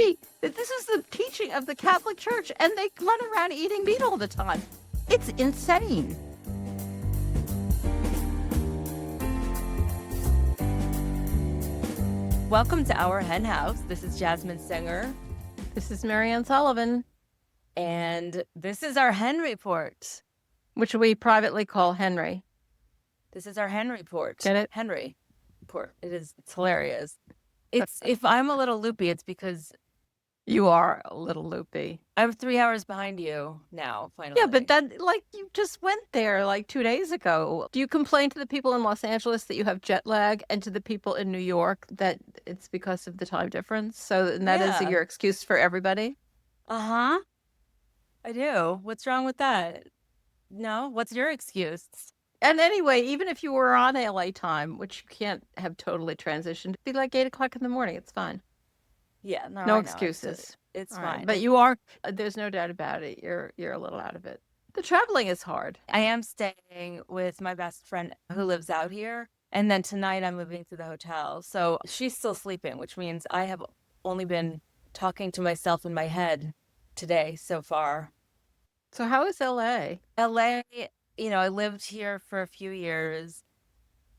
be that this is the teaching of the Catholic Church, and they run around eating meat all the time. It's insane. Welcome to our hen house. This is Jasmin Singer. This is Mariann Sullivan. And this is our Hen Report. Which we privately call Henry. This is our Hen Report. Get it? Henry Report. It's hilarious. If I'm a little loopy, it's because you are a little loopy. I'm 3 hours behind you now, finally. Yeah, but that, you just went there 2 days ago. Do you complain to the people in Los Angeles that you have jet lag, and to the people in New York that it's because of the time difference? So that is your excuse for everybody? Uh-huh. I do. What's wrong with that? No? What's your excuse? And anyway, even if you were on LA time, which you can't have totally transitioned, it'd be 8 o'clock in the morning. It's fine. Yeah, no excuses. It's fine. Right. But you are, there's no doubt about it. You're a little out of it. The traveling is hard. I am staying with my best friend who lives out here. And then tonight I'm moving to the hotel. So she's still sleeping, which means I have only been talking to myself in my head today so far. So how is LA? LA, I lived here for a few years,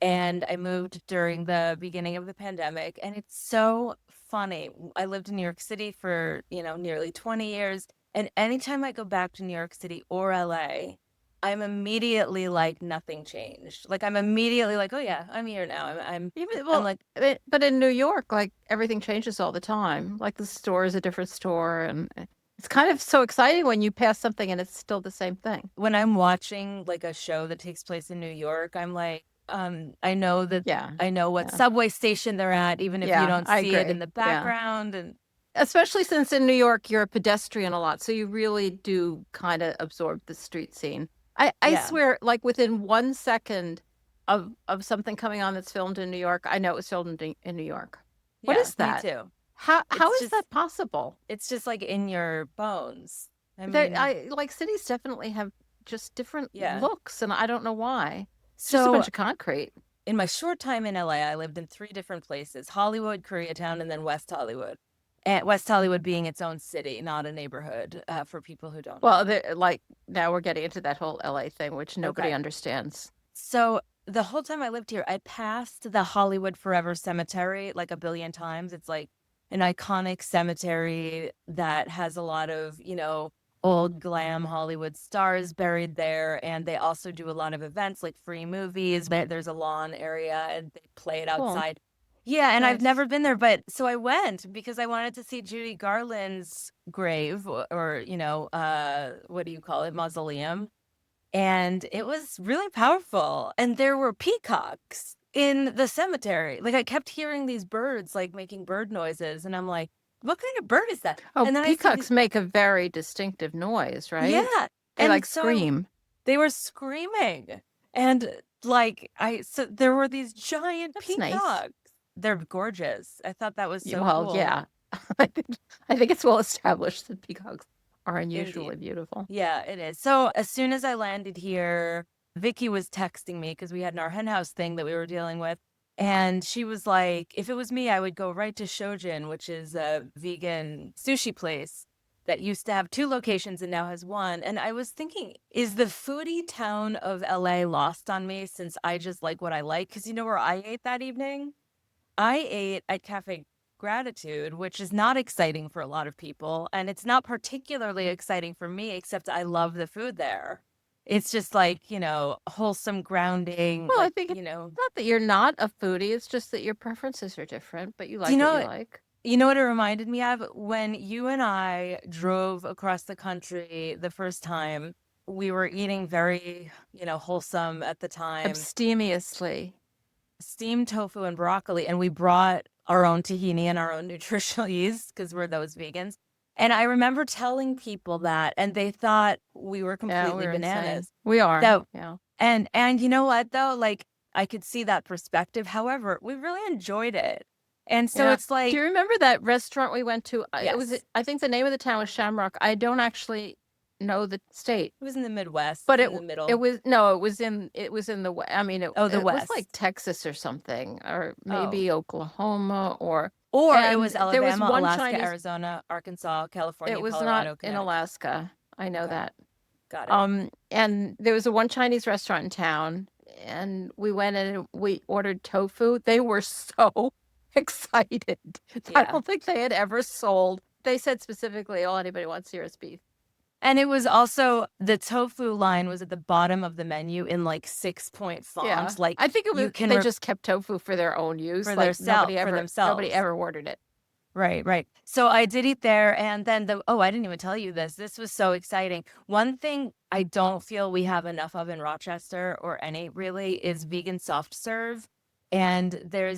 and I moved during the beginning of the pandemic, and it's so funny. I lived in New York City for, nearly 20 years, and anytime I go back to New York City or LA, I'm immediately nothing changed. I'm immediately oh yeah, I'm here now. But in New York, everything changes all the time. The store is a different store, and it's kind of so exciting when you pass something and it's still the same thing. When I'm watching a show that takes place in New York, I'm I know that I know what subway station they're at, even if you don't see it in the background. And especially since in New York you're a pedestrian a lot, so you really do kind of absorb the street scene. I swear, within 1 second of something coming on that's filmed in New York, I know it was filmed in New York. What is that? Me too. How is that possible? It's just in your bones. Cities definitely have just different looks, and I don't know why. It's So just a bunch of concrete. in my short time in LA, I lived in 3 different places: Hollywood, Koreatown, and then West Hollywood. And West Hollywood being its own city, not a neighborhood, for people who don't know. Well, now we're getting into that whole LA thing, which nobody understands. So the whole time I lived here, I passed the Hollywood Forever Cemetery a billion times. It's an iconic cemetery that has a lot of, old glam Hollywood stars buried there. And they also do a lot of events free movies. There's a lawn area and they play it outside. Cool. Yeah, and I've never been there, but so I went because I wanted to see Judy Garland's grave or what do you call it, mausoleum. And it was really powerful. And there were peacocks in the cemetery. I kept hearing these birds making bird noises, and I'm like, what kind of bird is that? Oh, and then peacocks make a very distinctive noise, right? Yeah. They scream. They were screaming. And so there were these giant peacocks. Nice. They're gorgeous. I thought that was so cool. Yeah. I think it's well established that peacocks are unusually beautiful. Yeah, it is. So as soon as I landed here, Vicky was texting me because we had our hen house thing that we were dealing with. And she was like, if it was me, I would go right to Shojin, which is a vegan sushi place that used to have 2 locations and now has 1. And I was thinking, is the foodie town of LA lost on me since I just like what I like? Because you know where I ate that evening? I ate at Cafe Gratitude, which is not exciting for a lot of people. And it's not particularly exciting for me, except I love the food there. It's just wholesome grounding. Well, I think it's not that you're not a foodie. It's just that your preferences are different, but you like what you like. You know what it reminded me of? When you and I drove across the country the first time, we were eating very, wholesome at the time. Abstemiously. Steamed tofu and broccoli, and we brought our own tahini and our own nutritional yeast because we're those vegans. And I remember telling people that, and they thought we were completely bananas. Insane. We are. So, and you know what though? I could see that perspective. However, we really enjoyed it. And so it's do you remember that restaurant we went to? Yes. I think the name of the town was Shamrock. I don't actually know the state. It was in the Midwest, but in the middle. It was in the West. I mean, it was Texas or something, or maybe Oklahoma, or Or it And was there was Alabama, one Alaska, Chinese. Arizona, Arkansas, It California, was not Colorado, in Connecticut. Alaska. I know Okay, that. got it. And there was a one Chinese restaurant in town, and we went in and we ordered tofu. They were so excited. I Yeah. don't think they had ever sold. They said specifically, all anybody wants here is beef. And it was also the tofu line was at the bottom of the menu in like 6-point Yeah. font. Like I think it you was can they just kept tofu for their own use. for Like their self for nobody themselves. ever ordered it. Right, right. So I did eat there, and then I didn't even tell you this. This was so exciting. One thing I don't feel we have enough of in Rochester or any really is vegan soft serve. And there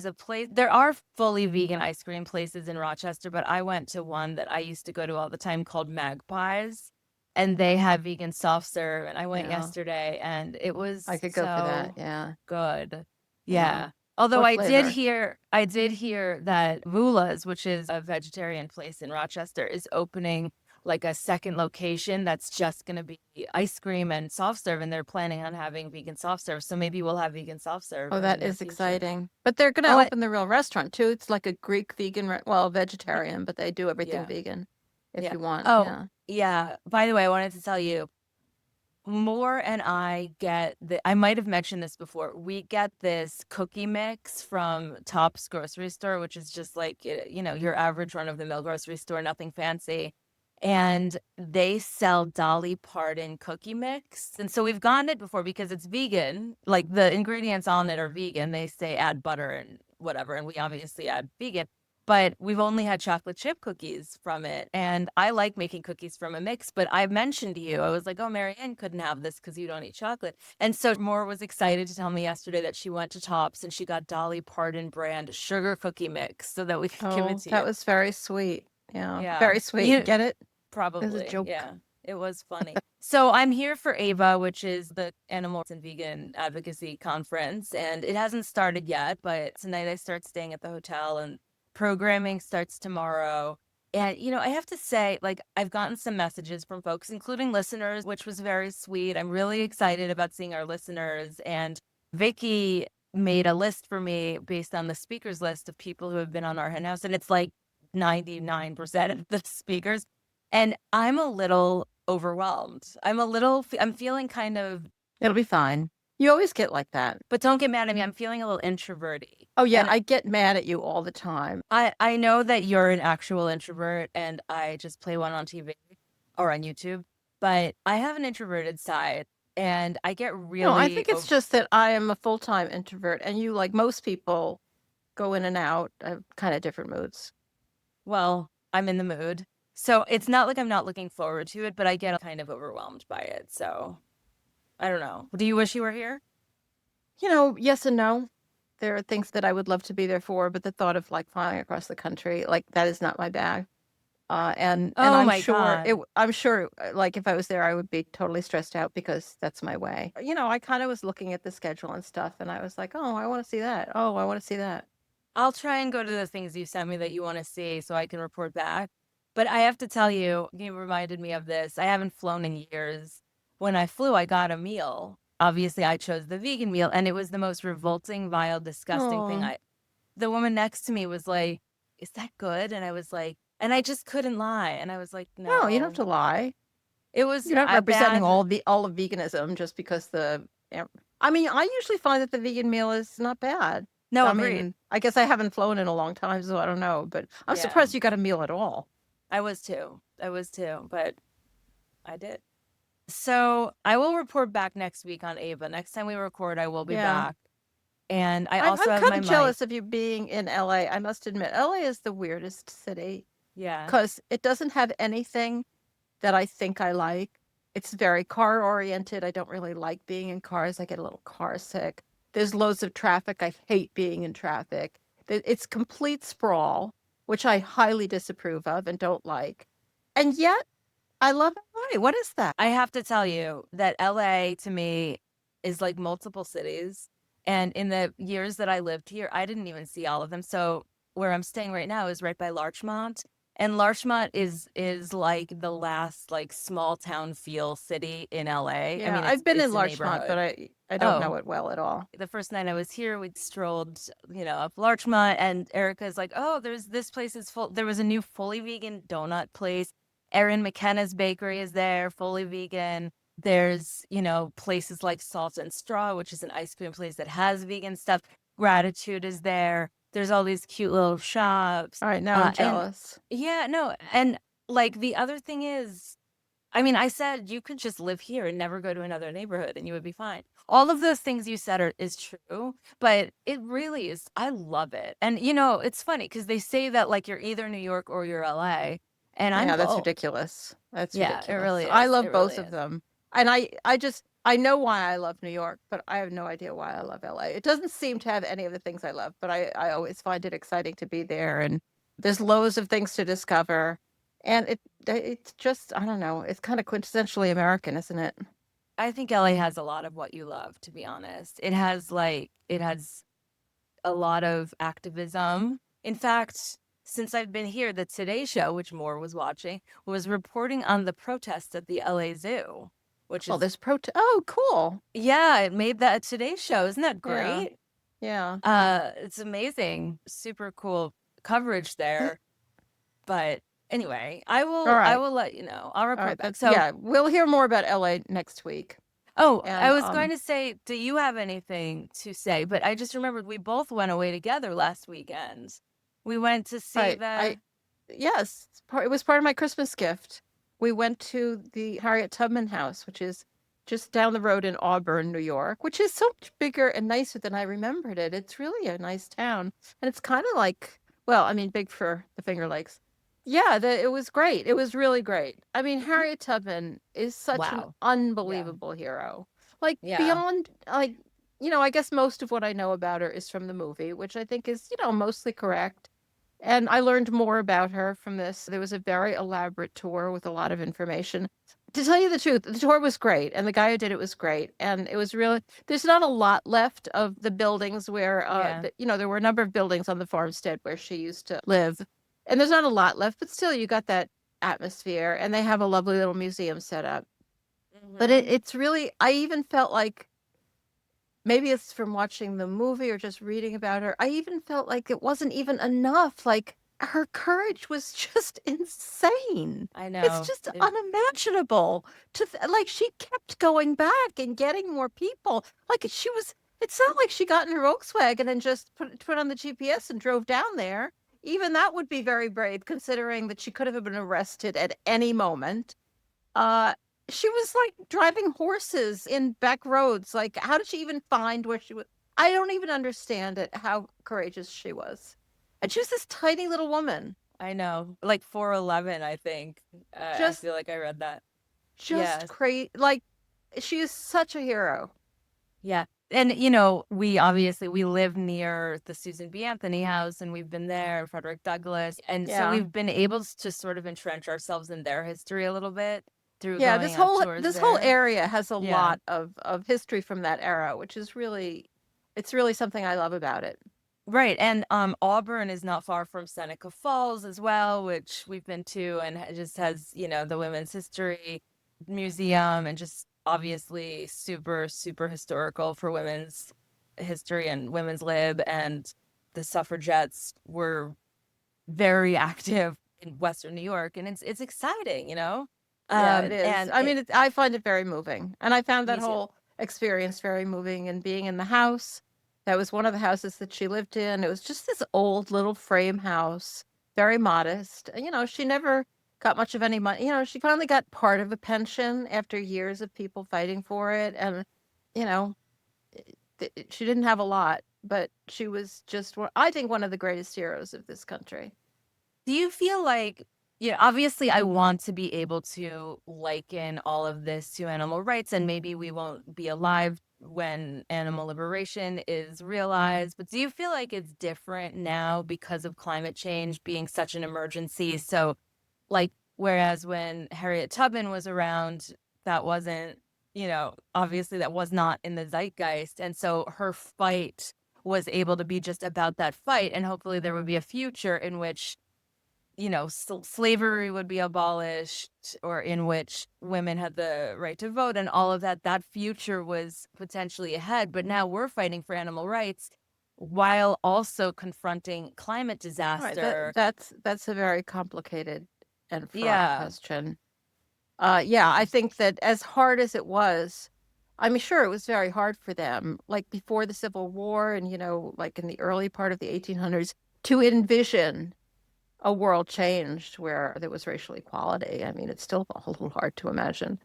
are fully vegan ice cream places in Rochester, but I went to one that I used to go to all the time called Magpies, and they have vegan soft serve. And I went Yeah. yesterday, and it I was could go for that. so Yeah. good. Yeah. Yeah. Although What flavor? I did hear that Vula's, which is a vegetarian place in Rochester, is opening like a second location that's just going to be ice cream and soft serve, and they're planning on having vegan soft serve. So maybe we'll have vegan soft serve Oh, in the that near is future. exciting. But they're gonna Oh, open the real restaurant too. It's like a Greek vegan, well, y- vegetarian, but they do everything yeah, vegan if yeah. you want. Oh, Yeah. yeah. By the way, I wanted to tell you, Moore and I might have mentioned this before. We get this cookie mix from Top's grocery store, which is just like, your average run of the mill grocery store, nothing fancy. And they sell Dolly Parton cookie mix. And so we've gotten it before because it's vegan. Like the ingredients on it are vegan. They say add butter and whatever. And we obviously add vegan, but we've only had chocolate chip cookies from it. And I like making cookies from a mix, but I mentioned to you, I was like, oh, Mariann couldn't have this because you don't eat chocolate. And so Moore was excited to tell me yesterday that she went to Tops and she got Dolly Parton brand sugar cookie mix so that we could give it Oh, to that you. was very sweet. Yeah. Yeah. Very sweet. Get it? It was a Probably. joke. Yeah. It was funny. So I'm here for AVA, which is the Animal and Vegan Advocacy Conference, and it hasn't started yet, but tonight I start staying at the hotel and programming starts tomorrow. And, I have to say, like, I've gotten some messages from folks, including listeners, which was very sweet. I'm really excited about seeing our listeners. And Vicky made a list for me based on the speakers list of people who have been on our hen house, and it's like 99% of the speakers. And I'm a little overwhelmed. I'm feeling kind of, It'll be fine. You always get like that. but don't get mad at me. I'm feeling a little introverty. Oh yeah, And I get mad at you all the time. I know that you're an actual introvert and I just play one on TV or on YouTube, but I have an introverted side and I get No, I really think it's just that I am a full-time introvert and you, like most people, go in and out of kind of different moods. well, I'm in the mood. So it's not like I'm not looking forward to it, but I get kind of overwhelmed by it. So I don't know. Do you wish you were here? Yes and no. There are things that I would love to be there for, but the thought of like flying across the country, like that is not my bag. And Oh I'm my sure God. like if I was there, I would be totally stressed out because that's my way. I kind of was looking at the schedule and stuff, and I was like, oh, I want to see that. Oh, I want to see that. I'll try and go to the things you sent me that you want to see so I can report back. But I have to tell you, you reminded me of this. I haven't flown in years. When I flew, I got a meal. Obviously, I chose the vegan meal, and it was the most revolting, vile, disgusting thing. Oh, The woman next to me was like, "Is that good?" And I was like, and I just couldn't lie. And I was like, no, you don't have "No." to lie. It was You're not representing bad. all of veganism just because I mean, I usually find that the vegan meal is not bad. No, I agreed. mean, I guess I haven't flown in a long time, so I don't know, but I'm Yeah, surprised you got a meal at all. I was too. I was too, but I did. So I will report back next week on Ava. Next time we record, I will be Yeah. back. And I I'm also have kind my of mic. jealous of you being in LA. I must admit, LA is the weirdest city Yeah. because it doesn't have anything that I think I like. It's very car oriented. I don't really like being in cars. I get a little car sick. There's loads of traffic. I hate being in traffic. It's complete sprawl, which I highly disapprove of and don't like. And yet, I love LA. What is that? I have to tell you that LA to me is like multiple cities. And in the years that I lived here, I didn't even see all of them. So where I'm staying right now is right by Larchmont. And Larchmont is like the last like small town feel city in LA. I Yeah, mean, I've been in it's a Larchmont, but neighborhood. I don't know Oh, it well at all. the first night I was here, we strolled, up Larchmont, and Erica's like, "Oh, there's this place is full. There was a new fully vegan donut place. Erin McKenna's bakery is there, fully vegan. There's, places like Salt and Straw, which is an ice cream place that has vegan stuff. Gratitude is there. There's all these cute little shops. All right, now I'm And jealous. yeah, no, and like the other thing is, I mean, I said you could just live here and never go to another neighborhood and you would be fine. All of those things you said is true, but it really is. I love it. And it's funny because they say that like you're either New York or you're LA, and I'm Yeah, that's both. ridiculous. That's Yeah, it ridiculous. really I is. It love really both of is. them. And I know why I love New York, but I have no idea why I love LA. It doesn't seem to have any of the things I love, but I always find it exciting to be there, and there's loads of things to discover. And it's just, I don't know, it's kind of quintessentially American, isn't it? I think LA has a lot of what you love, to be honest. It has a lot of activism. In fact, since I've been here, the Today Show, which Moore was watching, was reporting on the protests at the LA Zoo, which Oh, is, there's oh, cool. yeah, it made that Today Show. Isn't that Yeah. great? Yeah. It's amazing. Super cool coverage there. But anyway, I All will I right. will let you know. I'll All report right. back. That's, So, yeah, we'll hear more about LA next week. oh, I And was going to say, do you have anything to say? But I just remembered we both went away together last weekend. We went to see right. the Yes, it was part of my Christmas gift. We went to the Harriet Tubman House, which is just down the road in Auburn, New York, which is so much bigger and nicer than I remembered it. It's really a nice town. And it's kind of like, well, I mean, big for the Finger Lakes. Yeah, it was great. It was really great. I mean, Harriet Tubman is such an wow. Yeah. unbelievable hero. Like, Yeah. beyond, like, I guess most of what I know about her is from the movie, which I think is, mostly correct. And I learned more about her from this. There was a very elaborate tour with a lot of information. To tell you the truth, the tour was great, and the guy who did it was great. And it was really, there's not a lot left of the buildings where, Yeah. there were a number of buildings on the farmstead where she used to live. And there's not a lot left, but still, you got that atmosphere, and they have a lovely little museum set up. But Hmm. it's really, I even felt like, maybe it's from watching the movie or just reading about her. I even felt like it wasn't even enough. Like her courage was just insane. I It's know. just unimaginable like she kept going back and getting more people. Like it's not like she got in her Volkswagen and just put on the GPS and drove down there. Even that would be very brave considering that she could have been arrested at any moment. Uh, she was like driving horses in back roads. Like, how did she even find where she was? I don't even understand it, how courageous she was. And she was this tiny little woman, I know. Like 4'11", I think. I just, feel like I read that. just Yes. crazy. Like, she is such a hero. Yeah. And, we live near the Susan B. Anthony house and we've been there, Frederick Douglass. And so Yeah. we've been able to sort of entrench ourselves in their history a little bit through Yeah, going on tours this whole there. area has a Yeah. lot of history from that era, which is it's really something I love about it. Right. And Auburn is not far from Seneca Falls as well, which we've been to, and it just has, the Women's History Museum, and just obviously super, super historical for women's history and women's lib. And the suffragettes were very active in Western New York, and it's exciting, Yeah, it is. And I mean, I find it very moving. And I found that me too. whole experience very moving, and being in the house. That was one of the houses that she lived in. It was just this old little frame house, very modest. And, she never got much of any money. She finally got part of a pension after years of people fighting for it. And, you know, she didn't have a lot, but she was just, I think, one of the greatest heroes of this country. Do you feel like, obviously I want to be able to liken all of this to animal rights, and maybe we won't be alive when animal liberation is realized, but do you feel like it's different now because of climate change being such an emergency? So, like, whereas when Harriet Tubman was around, that wasn't, obviously that was not in the zeitgeist. And so her fight was able to be just about that fight. And hopefully there would be a future in which slavery would be abolished, or in which women had the right to vote and all of that. That future was potentially ahead. But now we're fighting for animal rights while also confronting climate All right, disaster. that's a very complicated and fraught Yeah. question. Yeah, I think that as hard as it was, I'm sure it was very hard for them, like before the Civil War and, like in the early part of the 1800s, to envision a world changed where there was racial equality. I mean, it's still a little hard to imagine.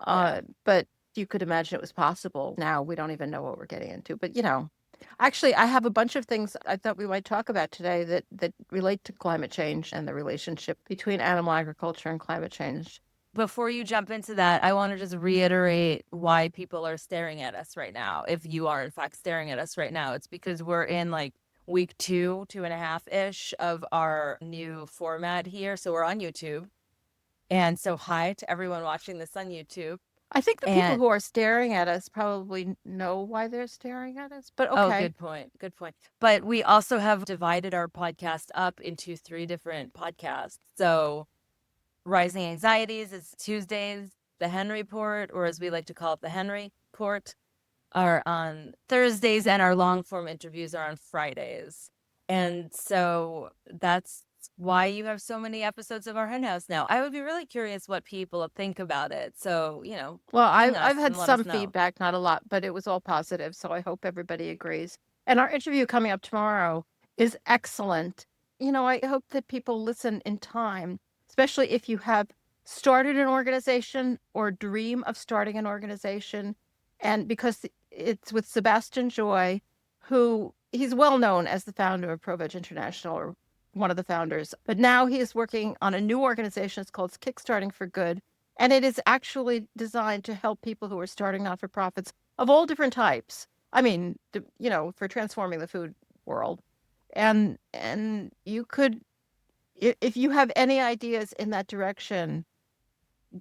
Yeah. But you could imagine it was possible. Now we don't even know what we're getting into. But, actually, I have a bunch of things I thought we might talk about today that relate to climate change and the relationship between animal agriculture and climate change. Before you jump into that, I want to just reiterate why people are staring at us right now. If you are, in fact, staring at us right now, it's because we're in like week 2.5-ish of our new format here. So we're on YouTube. And so, hi to everyone watching this on YouTube. I think the people And who are staring at us probably know why they're staring at us, but oh, okay. good point. Good point. But we also have divided our podcast up into 3 different podcasts. So, Rising Anxieties is Tuesdays. The Hen Report, or as we like to call it, the Hen Report, are on Thursdays, and our long form interviews are on Fridays. And so that's why you have so many episodes of our Hen House now. I would be really curious what people think about it. So, Well, ping I've us had and let us some know. feedback, not a lot, but it was all positive, so I hope everybody agrees. And our interview coming up tomorrow is excellent. I hope that people listen in time, especially if you have started an organization or dream of starting an organization. And because it's with Sebastian Joy, who he's well known as the founder of Pro-Veg International, or one of the founders, but now he is working on a new organization. It's called Kickstarting for Good, and it is actually designed to help people who are starting not-for-profits of all different types. I mean, for transforming the food world. And you could, if you have any ideas in that direction,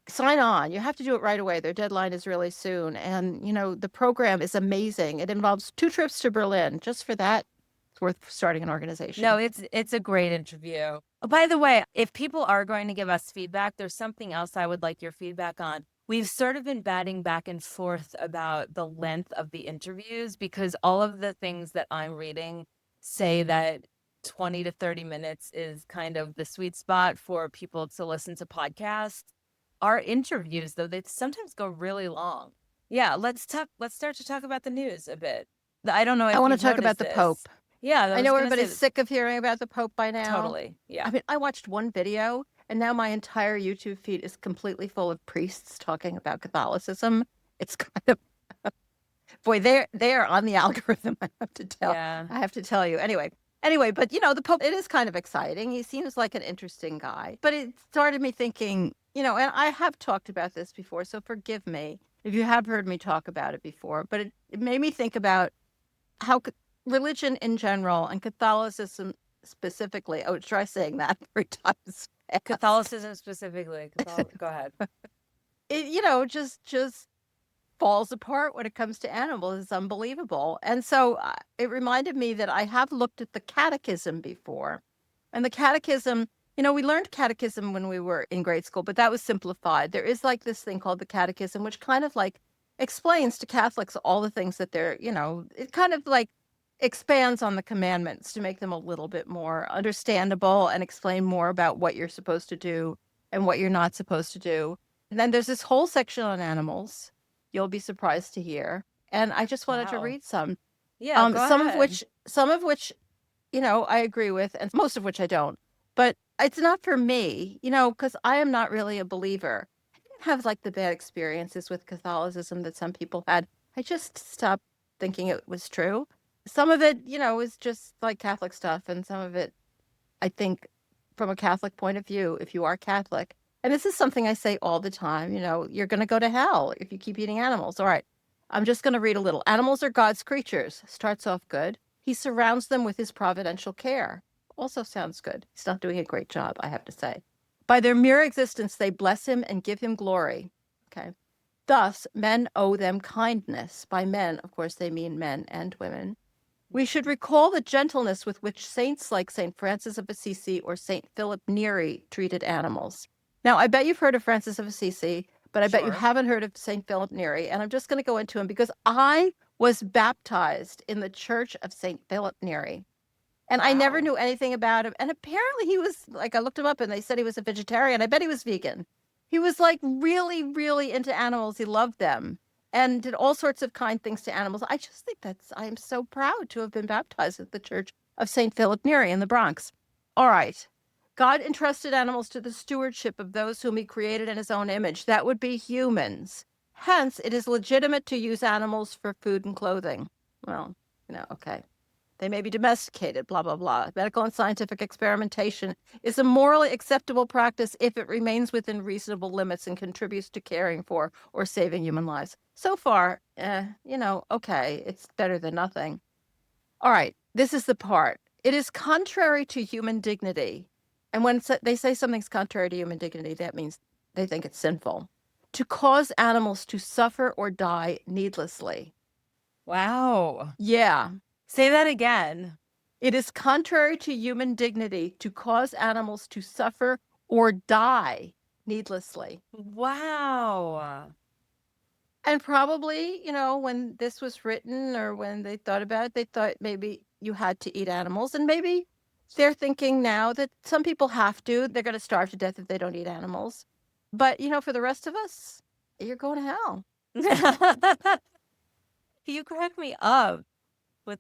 sign on. You have to do it right away. Their deadline is really soon. And, the program is amazing. It involves 2 trips to Berlin. Just for that, it's worth starting an organization. No, it's a great interview. Oh, by the way, if people are going to give us feedback, there's something else I would like your feedback on. We've sort of been batting back and forth about the length of the interviews, because all of the things that I'm reading say that 20 to 30 minutes is kind of the sweet spot for people to listen to podcasts. Our interviews, though, they sometimes go really long. Yeah, let's start to talk about the news a bit. I don't know I if want to you've talk about noticed the this. Pope. Yeah, I I was know gonna say everybody's this. sick of hearing about the Pope by now. Totally. Yeah. I mean, I watched one video, and now my entire YouTube feed is completely full of priests talking about Catholicism. It's kind of boy, they're on the algorithm. Yeah. I have to tell you. Anyway, but the Pope, it is kind of exciting. He seems like an interesting guy. But it started me thinking, and I have talked about this before, so forgive me if you have heard me talk about it before. But it made me think about how religion in general and Catholicism specifically. Oh, try saying that 3 times fast. Catholicism specifically. Go ahead. It just falls apart when it comes to animals. It's unbelievable. And so it reminded me that I have looked at the catechism before. And the catechism, we learned catechism when we were in grade school, but that was simplified. There is like this thing called the catechism, which kind of like explains to Catholics all the things that it kind of like expands on the commandments to make them a little bit more understandable and explain more about what you're supposed to do and what you're not supposed to do. And then there's this whole section on animals. You'll be surprised to hear. And I just wanted to Wow. read some. Yeah, go Some of ahead. which, I agree with, and most of which I don't. But it's not for me, because I am not really a believer. I didn't have like the bad experiences with Catholicism that some people had. I just stopped thinking it was true. Some of it, is just like Catholic stuff, and some of it, I think, from a Catholic point of view, if you are Catholic, and this is something I say all the time, you're going to go to hell if you keep eating animals. All right. I'm just going to read a little. Animals are God's creatures. Starts off good. He surrounds them with his providential care. Also sounds good. He's not doing a great job, I have to say. By their mere existence, they bless him and give him glory. Okay. Thus, men owe them kindness. By men, of course, they mean men and women. We should recall the gentleness with which saints like St. Francis of Assisi or St. Philip Neri treated animals. Now, I bet you've heard of Francis of Assisi, but I bet you Sure. haven't heard of St. Philip Neri. And I'm just going to go into him because I was baptized in the Church of St. Philip Neri. And I never Wow. knew anything about him. And apparently he was like, I looked him up and they said he was a vegetarian. I bet he was vegan. He was like really, really into animals. He loved them and did all sorts of kind things to animals. I just think I am so proud to have been baptized at the Church of St. Philip Neri in the Bronx. All right. God entrusted animals to the stewardship of those whom he created in his own image. That would be humans. Hence, it is legitimate to use animals for food and clothing. Well, okay. They may be domesticated, blah, blah, blah. Medical and scientific experimentation is a morally acceptable practice if it remains within reasonable limits and contributes to caring for or saving human lives. So far, okay, it's better than nothing. All right, this is the part. It is contrary to human dignity. And when they say something's contrary to human dignity, that means they think it's sinful. To cause animals to suffer or die needlessly. Wow. Yeah. Say that again. It is contrary to human dignity to cause animals to suffer or die needlessly. Wow. And probably, when this was written or when they thought about it, they thought maybe you had to eat animals. And maybe they're thinking now that some people have to. They're going to starve to death if they don't eat animals. But, for the rest of us, you're going to hell. You crack me up.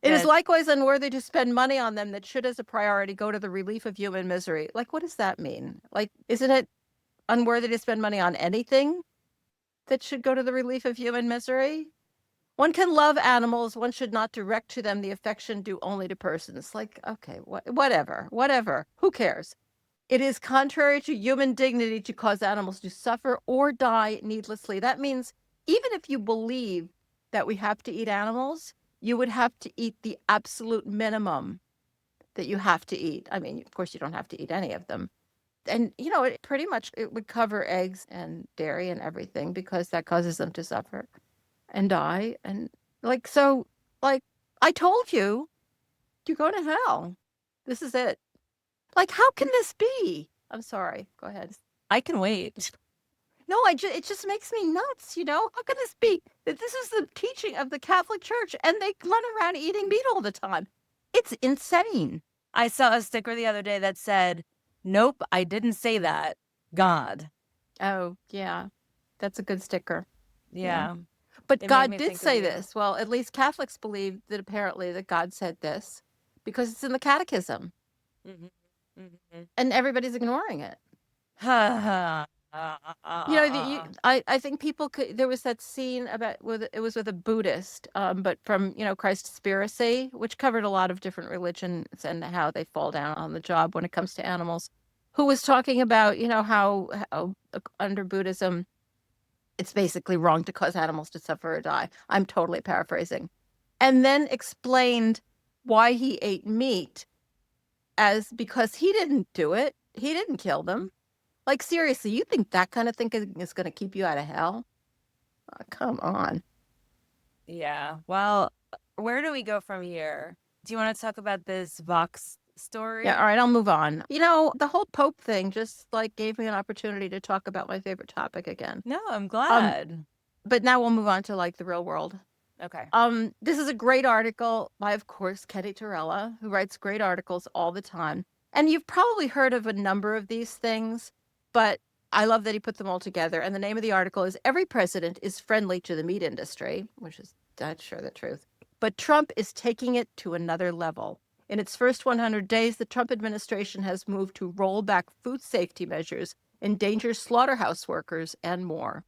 It is likewise unworthy to spend money on them that should, as a priority, go to the relief of human misery. Like, what does that mean? Like, isn't it unworthy to spend money on anything that should go to the relief of human misery? One can love animals. One should not direct to them the affection due only to persons. Like, okay, whatever. Who cares? It is contrary to human dignity to cause animals to suffer or die needlessly. That means even if you believe that we have to eat animals, you would have to eat the absolute minimum that you have to eat. I mean, of course, you don't have to eat any of them. And, it pretty much it would cover eggs and dairy and everything because that causes them to suffer and die. And so, I told you, you're going to hell. This is it. Like, how can this be? I'm sorry. Go ahead. I can wait. No, it just makes me nuts, How can this be that this is the teaching of the Catholic Church and they run around eating meat all the time? It's insane. I saw a sticker the other day that said, "Nope, I didn't say that. God." Oh, yeah. That's a good sticker. Yeah. But God did say this. Well, at least Catholics believe that apparently that God said this because it's in the catechism. And everybody's ignoring it. I think people could. There was that scene it was with a Buddhist, but from Christspiracy, which covered a lot of different religions and how they fall down on the job when it comes to animals. Who was talking about how under Buddhism, it's basically wrong to cause animals to suffer or die. I'm totally paraphrasing, and then explained why he ate meat as because he didn't do it. He didn't kill them. Like, seriously, you think that kind of thinking is going to keep you out of hell? Oh, come on. Yeah. Well, where do we go from here? Do you want to talk about this Vox story? Yeah, all right, I'll move on. The whole Pope thing just gave me an opportunity to talk about my favorite topic again. No, I'm glad. But now we'll move on to the real world. Okay. This is a great article by, of course, Kenny Torella, who writes great articles all the time. And you've probably heard of a number of these things, but I love that he put them all together. And the name of the article is "Every President is Friendly to the Meat Industry," which is, that's sure the truth. But Trump is taking it to another level. In its first 100 days, the Trump administration has moved to roll back food safety measures, endanger slaughterhouse workers, and more.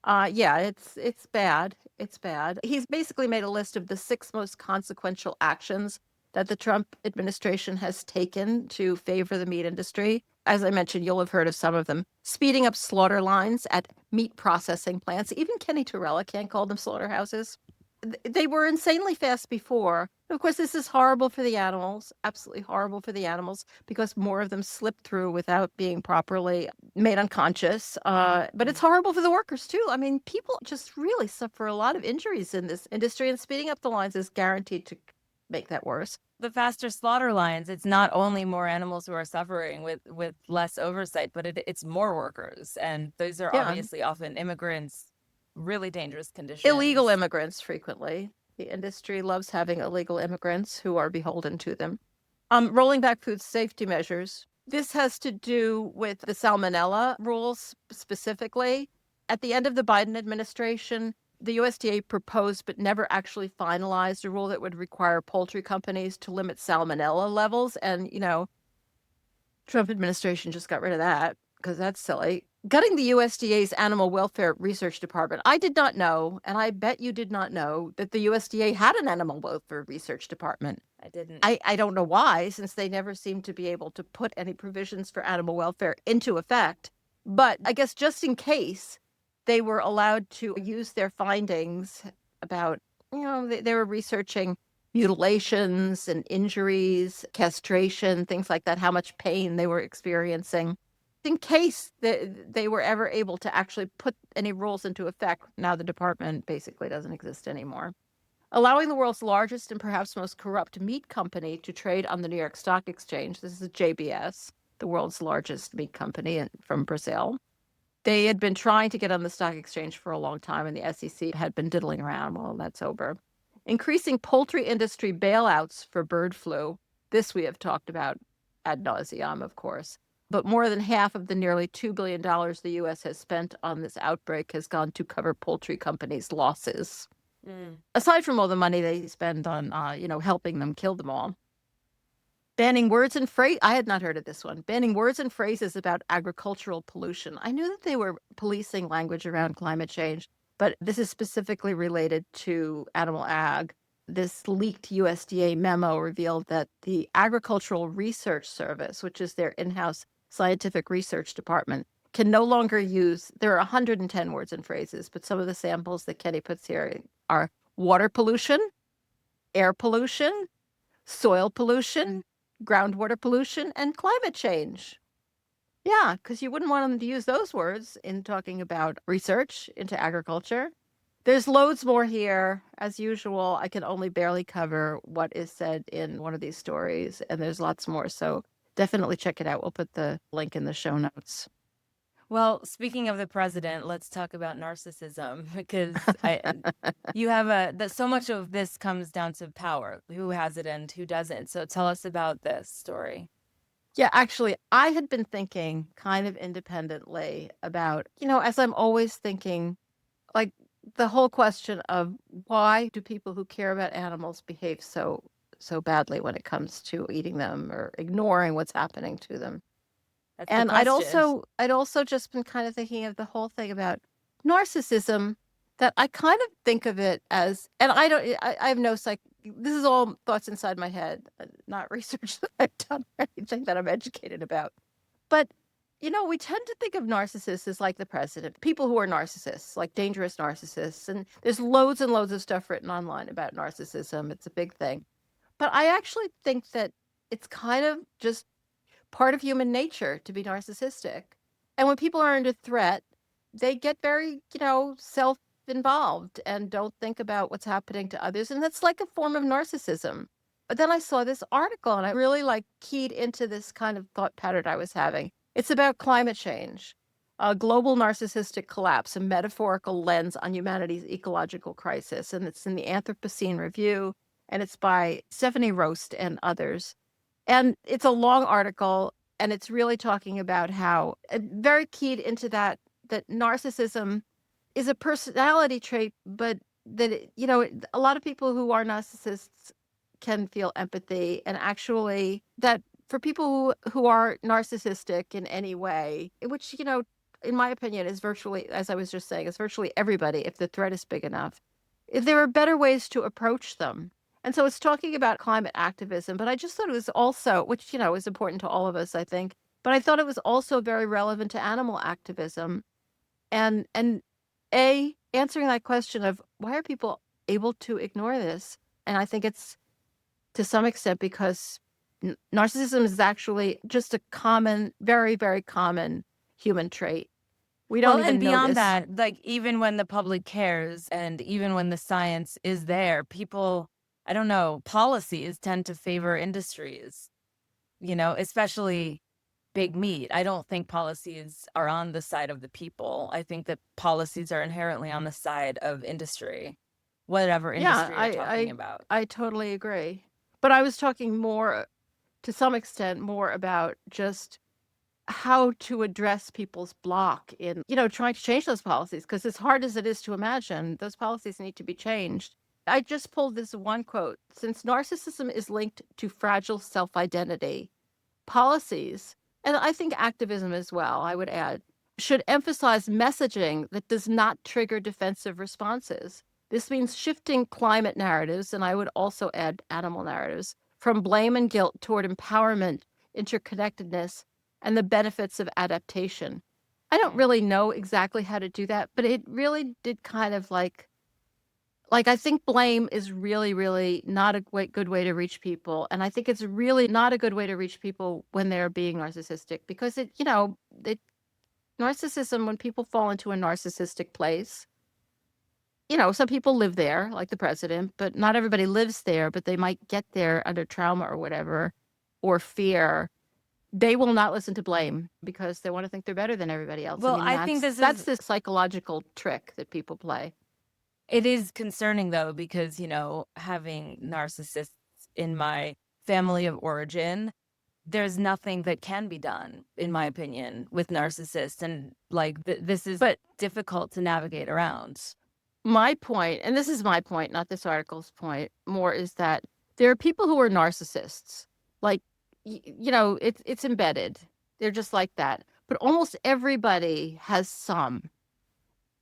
Yeah, it's bad. It's bad. He's basically made a list of the 6 most consequential actions that the Trump administration has taken to favor the meat industry. As I mentioned, you'll have heard of some of them. Speeding up slaughter lines at meat processing plants. Even Kenny Torella can't call them slaughterhouses. They were insanely fast before. Of course, this is horrible for the animals, absolutely horrible for the animals, because more of them slip through without being properly made unconscious. But it's horrible for the workers, too. I mean, people just really suffer a lot of injuries in this industry, and speeding up the lines is guaranteed to make that worse. The faster slaughter lines, it's not only more animals who are suffering with less oversight, but it's more workers. And those are Yeah. obviously often immigrants, really dangerous Illegal conditions. immigrants frequently. The industry loves having illegal immigrants who are beholden to them. Rolling back food safety measures. This has to do with the salmonella rules specifically. At the end of the Biden administration, the USDA proposed but never actually finalized a rule that would require poultry companies to limit salmonella levels. And, Trump administration just got rid of that because that's silly. Gutting the USDA's Animal Welfare Research Department. I did not know, and I bet you did not know, that the USDA had an Animal Welfare Research Department. I didn't. I don't know why, since they never seem to be able to put any provisions for animal welfare into effect. But I guess just in case they were allowed to use their findings about, they were researching mutilations and injuries, castration, things like that, how much pain they were experiencing. In case they were ever able to actually put any rules into effect, now the department basically doesn't exist anymore. Allowing the world's largest and perhaps most corrupt meat company to trade on the New York Stock Exchange. This is JBS, the world's largest meat company from Brazil. They had been trying to get on the stock exchange for a long time, and the SEC had been diddling around. Well, that's over. Increasing poultry industry bailouts for bird flu. This we have talked about ad nauseum, of course. But more than half of the nearly $2 billion the U.S. has spent on this outbreak has gone to cover poultry companies' losses. Aside from all the money they spend on, helping them kill them all. Banning words and phrase. I had not heard of this one. Banning words and phrases about agricultural pollution. I knew that they were policing language around climate change, but this is specifically related to animal ag. This leaked USDA memo revealed that the Agricultural Research Service, which is their in-house scientific research department, can no longer use, there are 110 words and phrases, but some of the samples that Kenny puts here are water pollution, air pollution, soil pollution, groundwater pollution, and climate change. Yeah, because you wouldn't want them to use those words in talking about research into agriculture. There's loads more here. As usual, I can only barely cover what is said in one of these stories, and there's lots more. So definitely check it out. We'll put the link in the show notes. Well, speaking of the president, let's talk about narcissism because you have that so much of this comes down to power, who has it and who doesn't. So tell us about this story. Yeah, actually, I had been thinking kind of independently about, as I'm always thinking, like the whole question of why do people who care about animals behave so badly when it comes to eating them or ignoring what's happening to them. That's the And question. I'd also just been kind of thinking of the whole thing about narcissism, that I kind of think of it as, and I have no this is all thoughts inside my head, not research that I've done or anything that I'm educated about. But, we tend to think of narcissists as like the president, people who are narcissists, like dangerous narcissists. And there's loads and loads of stuff written online about narcissism. It's a big thing. But I actually think that it's kind of just part of human nature to be narcissistic. And when people are under threat, they get very, self involved and don't think about what's happening to others. And that's like a form of narcissism. But then I saw this article and I really keyed into this kind of thought pattern I was having. It's about climate change, a global narcissistic collapse, a metaphorical lens on humanity's ecological crisis. And it's in the Anthropocene Review, and it's by Stephanie Roast and others. And it's a long article, and it's really talking about how, very keyed into that narcissism is a personality trait, but that, a lot of people who are narcissists can feel empathy, and actually that for people who are narcissistic in any way, which, in my opinion is virtually, as I was just saying, is virtually everybody, if the threat is big enough, there are better ways to approach them. And so it's talking about climate activism, but I just thought it was also, which, is important to all of us, I think, but I thought it was also very relevant to animal activism. And answering that question of why are people able to ignore this? And I think it's to some extent because narcissism is actually just a common, very, very common human trait. We don't even And beyond notice. that, like even when the public cares and even when the science is there, people I don't know, policies tend to favor industries, especially big meat. I don't think policies are on the side of the people. I think that policies are inherently on the side of industry, whatever Yeah, industry you're talking about. I totally agree. But I was talking more, to some extent, more about just how to address people's block in, trying to change those policies. Because as hard as it is to imagine, those policies need to be changed. I just pulled this one quote. Since narcissism is linked to fragile self-identity, policies, and I think activism as well, I would add, should emphasize messaging that does not trigger defensive responses. This means shifting climate narratives, and I would also add animal narratives, from blame and guilt toward empowerment, interconnectedness, and the benefits of adaptation. I don't Mm. really know exactly how to do that, but it really did kind of I think blame is really, really not a good way to reach people, and I think it's really not a good way to reach people when they're being narcissistic because narcissism, when people fall into a narcissistic place, some people live there, like the president, but not everybody lives there, but they might get there under trauma or whatever, or fear. They will not listen to blame because they wanna think they're better than everybody else. I Well, mean, I think that's the psychological trick that people play. it is concerning though, because, having narcissists in my family of origin, there's nothing that can be done, in my opinion, with narcissists. And like, this is But difficult to navigate around. my point, and this is my point, not this article's point, more is that there are people who are narcissists. Like, it's embedded. They're just like that. But almost everybody has some.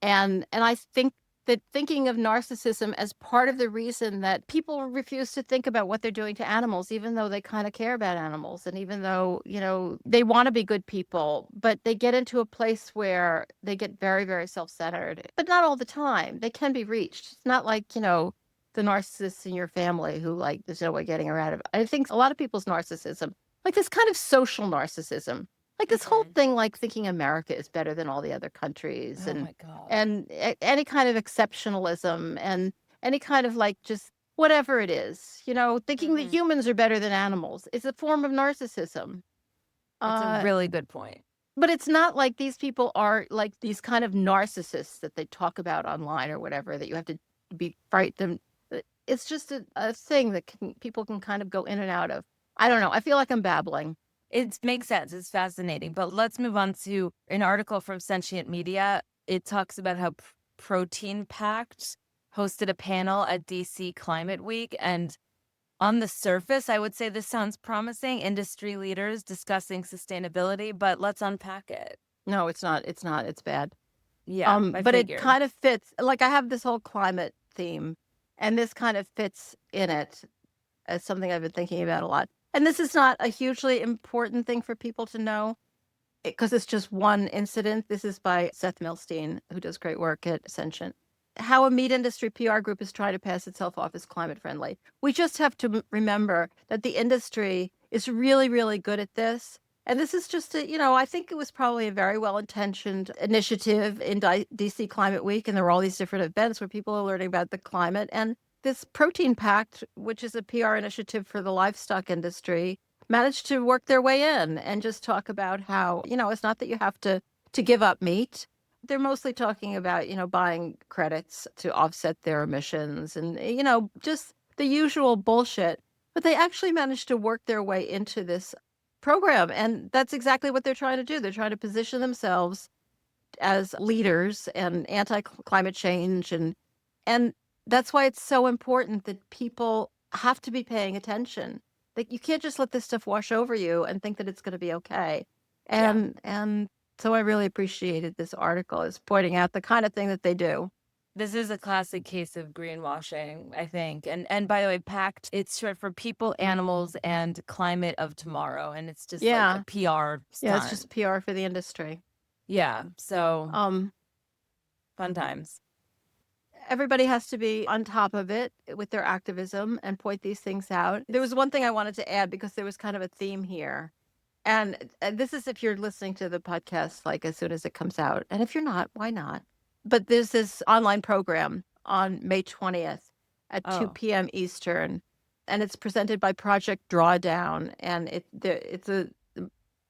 And I think that thinking of narcissism as part of the reason that people refuse to think about what they're doing to animals, even though they kind of care about animals, and even though, they want to be good people, but they get into a place where they get very, very self-centered, but not all the time. They can be reached. It's not like, the narcissists in your family who there's no way getting around it. I think a lot of people's narcissism, like this kind of social narcissism, like this whole Hmm. thing, like thinking America is better than all the other countries, Oh and my God. any kind of exceptionalism, and any kind of just whatever it is, thinking that Hmm. humans are better than animals is a form of narcissism. It's a Uh, really good point. but it's not like these people are like these kind of narcissists that they talk about online or whatever that you have to be frightened. It's just a thing that people can kind of go in and out of. I don't know. I feel like I'm babbling. It makes sense. It's fascinating. But let's move on to an article from Sentient Media. It talks about how Protein Pact hosted a panel at DC Climate Week. And on the surface, I would say this sounds promising. Industry leaders discussing sustainability, but let's unpack it. No, it's not. It's not. It's bad. Yeah, I But it figured. kind of fits. Like I have this whole climate theme, and this kind of fits in it as something I've been thinking about a lot. And this is not a hugely important thing for people to know because it's just one incident. This is by Seth Milstein, who does great work at Ascension. How a meat industry PR group is trying to pass itself off as climate friendly. We just have to remember that the industry is really, really good at this. And this is just I think it was probably a very well-intentioned initiative in DC Climate Week. And there were all these different events where people are learning about the climate. And this Protein Pact, which is a PR initiative for the livestock industry, managed to work their way in and just talk about how, it's not that you have to give up meat. They're mostly talking about, buying credits to offset their emissions and, just the usual bullshit. But they actually managed to work their way into this program. And that's exactly what they're trying to do. They're trying to position themselves as leaders and anti-climate change. And that's why it's so important that people have to be paying attention. Like you can't just let this stuff wash over you and think that it's going to be okay. Yeah. And so I really appreciated this article is pointing out the kind of thing that they do. This is a classic case of greenwashing, I think. And by the way, PACT, it's short for People, Animals, and Climate of Tomorrow. And it's just like a Yeah. PR Yeah, it's stunt. just PR for the industry. Yeah. So Um fun times. Everybody has to be on top of it with their activism and point these things out. There was one thing I wanted to add because there was kind of a theme here. And this is if you're listening to the podcast like as soon as it comes out. And if you're not, why not? But there's this online program on May 20th at 2 Oh, p.m. Eastern, and it's presented by Project Drawdown, and it's a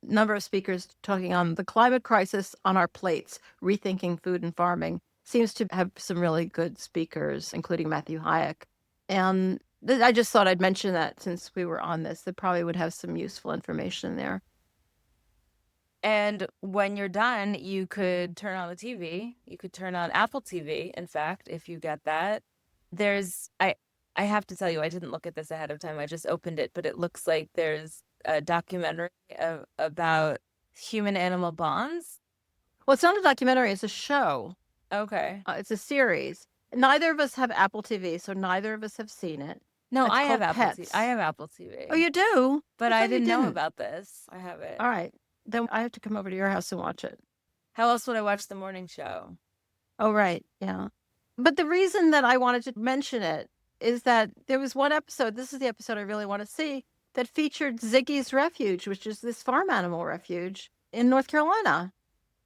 number of speakers talking on the climate crisis on our plates, rethinking food and farming. Seems to have some really good speakers, including Matthew Hayek. And I just thought I'd mention that since we were on this, that probably would have some useful information there. and when you're done, you could turn on the TV. You could turn on Apple TV, in fact, if you get that. There's I have to tell you, I didn't look at this ahead of time. I just opened it, but it looks like there's a documentary about human-animal bonds. Well, it's not a documentary, it's a show. Okay. It's a series. Neither of us have Apple TV, so neither of us have seen it. No, It's I have called Apple TV. Pets. I have Apple TV. Oh, you do? But I I thought you didn't know didn't. about this. I have it. All right. Then I have to come over to your house and watch it. How else would I watch the morning show? Oh, right. Yeah. But the reason that I wanted to mention it is that there was one episode, this is the episode I really want to see, that featured Ziggy's Refuge, which is this farm animal refuge in North Carolina,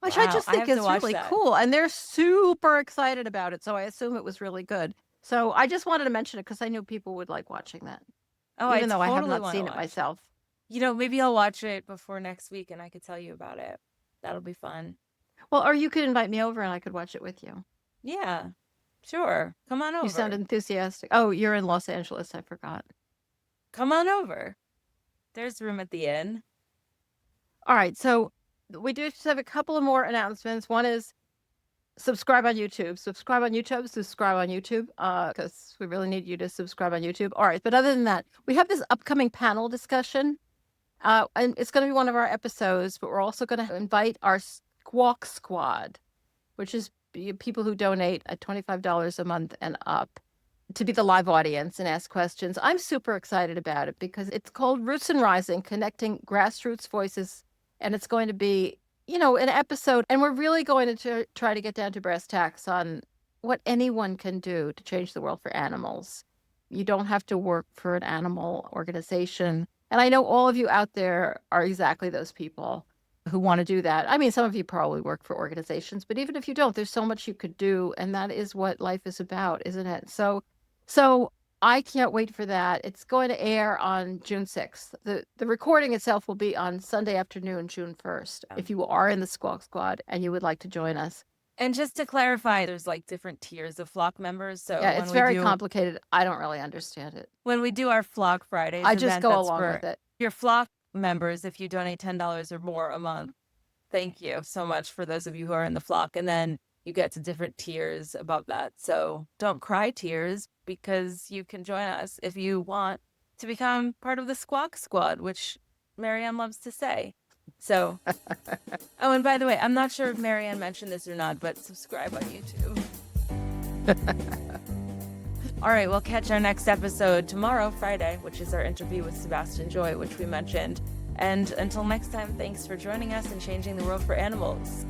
which I Wow, just I think have to is watch really that. cool. And they're super excited about it. So I assume it was really good. So I just wanted to mention it because I knew people would like watching that, Oh, even though I have totally not want seen to it watch. myself. You know, maybe I'll watch it before next week and I could tell you about it. That'll be fun. Well, or you could invite me over and I could watch it with you. Yeah, sure. Come on You sound over. enthusiastic. Oh, you're in Los Angeles. I forgot. Come on over. There's room at the inn. All right. So we do just have a couple of more announcements. One is subscribe on YouTube. Subscribe on YouTube. Subscribe on YouTube. Because we really need you to subscribe on YouTube. All right. But other than that, we have this upcoming panel discussion. And it's going to be one of our episodes, but we're also going to invite our Squawk Squad, which is people who donate at $25 a month and up, to be the live audience and ask questions. I'm super excited about it because it's called Roots and Rising, Connecting Grassroots Voices. And it's going to be, an episode. And we're really going to try to get down to brass tacks on what anyone can do to change the world for animals. You don't have to work for an animal organization. And I know all of you out there are exactly those people who want to do that. I mean, some of you probably work for organizations, but even if you don't, there's so much you could do. And that is what life is about, isn't it? So I can't wait for that. It's going to air on June 6th. The recording itself will be on Sunday afternoon, June 1st. If you are in the Squawk Squad and you would like to join us. And just to clarify, there's like different tiers of flock members. So yeah, it's very complicated. I don't really understand it. When we do our Flock Fridays, I just go along with it. Your flock members, if you donate $10 or more a month, thank you so much for those of you who are in the flock. And then you get to different tiers above that. So don't cry tears, because you can join us if you want to become part of the Squawk Squad, which Mariann loves to say. So, oh, and by the way, I'm not sure if Mariann mentioned this or not, but subscribe on YouTube. All right, we'll catch our next episode tomorrow, Friday, which is our interview with Sebastian Joy, which we mentioned. And until next time, thanks for joining us and changing the world for animals.